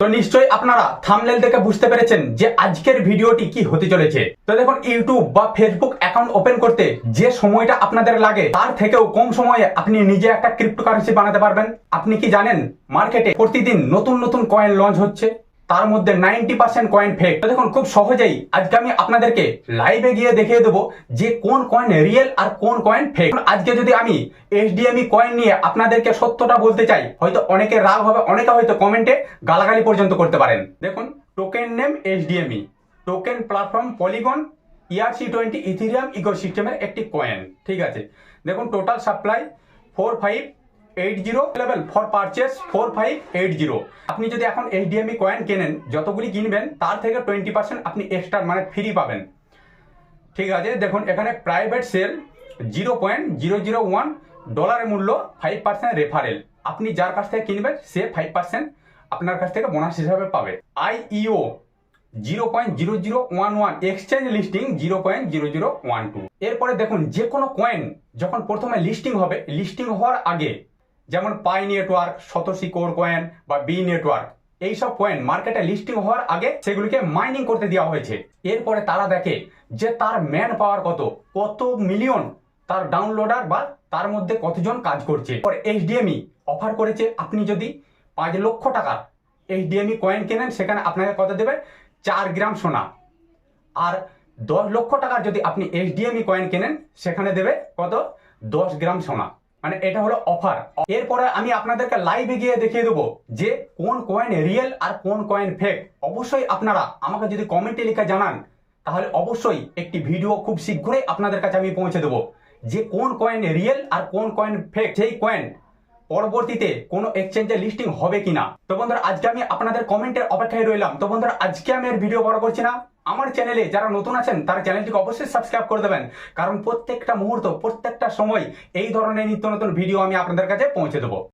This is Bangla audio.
তো নিশ্চয়ই আপনারা থাম্বনেল দেখে বুঝতে পেরেছেন যে আজকের ভিডিওটি কি হতে চলেছে। তো দেখুন, ইউটিউব বা ফেসবুক অ্যাকাউন্ট ওপেন করতে যে সময়টা আপনাদের লাগে তার থেকেও কম সময়ে আপনি নিজে একটা ক্রিপ্টোকারেন্সি বানাতে পারবেন। আপনি কি জানেন মার্কেটে প্রতিদিন নতুন নতুন কয়েন লঞ্চ হচ্ছে, তার মধ্যে 90% কয়েন ফেক। তো দেখুন, খুব সহজেই আজকে আমি আপনাদেরকে লাইভে গিয়ে দেখিয়ে দেবো যে কোন কয়েন রিয়েল আর কোন কয়েন ফেক। আজকে যদি আমি এইচডিএমই কয়েন নিয়ে আপনাদেরকে সত্যটা বলতে চাই, হয়তো অনেকে রাগ হবে, অনেকে হয়তো কমেন্টে গালাগালি পর্যন্ত করতে পারেন। দেখুন, token name HDME, token platform Polygon, ERC-20 Ethereum ইকোসিস্টেমের একটি কয়েন। ঠিক আছে, দেখুন total supply 4580, level for purchase 4580। আপনি যদি এখন এইচডিএমই কয়েন কেনেন, যতগুলি কিনবেন তার থেকে 20% আপনি এক্সট্রা মানে ফ্রি পাবেন। ঠিক আছে, দেখুন এখানে প্রাইভেট সেল $0.001 মূল্য, 5% রেফারেল। আপনি যার কাছ থেকে কিনবেন সে 5% আপনার কাছ থেকে বোনাস হিসাবে পাবে। IEO 0.0011, exchange listing 0.0012। এরপরে দেখুন, যে কোনো কয়েন যখন প্রথমে লিস্টিং হবে, লিস্টিং হওয়ার আগে যেমন পাই নেটওয়ার্ক, সতোশি কোর কয়েন বা বি নেটওয়ার্ক, এইসব কয়েন মার্কেটে লিস্টিং হওয়ার আগে সেগুলিকে মাইনিং করতে দেওয়া হয়েছে। এরপরে তারা দেখে যে তার ম্যান পাওয়ার কত মিলিয়ন তার ডাউনলোডার বা তার মধ্যে কতজন কাজ করছে। এইচডিএমই অফার করেছে, আপনি যদি 5 লক্ষ টাকার এইচডিএমই কয়েন কেনেন, সেখানে আপনাকে কত দেবে? 4 গ্রাম সোনা। আর 10 লক্ষ টাকার যদি আপনি এইচডিএমই কয়েন কেনেন, সেখানে দেবে কত? 10 গ্রাম সোনা। মানে এটা হলো অফার। এরপরে আমি আপনাদেরকে লাইভে গিয়ে দেখিয়ে দেবো যে কোন কয়েন রিয়েল আর কোন কয়েন ফেক। অবশ্যই আপনারা আমাকে যদি কমেন্টে লিখে জানান, তাহলে অবশ্যই একটি ভিডিও খুব শীঘ্রই আপনাদের কাছে আমি পৌঁছে দেবো যে কোন কয়েন রিয়েল আর কোন কয়েন ফেক, সেই কয়েন পরবর্তীতে কোনো এক্সচেঞ্জে লিস্টিং হবে কিনা। তো বন্ধুরা, আজকে আমি আপনাদের কমেন্টের অপেক্ষায় রইলাম। তো বন্ধুরা, আজকে আমি এর ভিডিও বড় করছি না। আমার চ্যানেলে যারা নতুন আছেন তারা চ্যানেলটিকে অবশ্যই সাবস্ক্রাইব করে দেবেন, কারণ প্রত্যেকটা মুহূর্ত, প্রত্যেকটা সময় এই ধরনের নিত্য নতুন ভিডিও আমি আপনাদের কাছে পৌঁছে দেবো।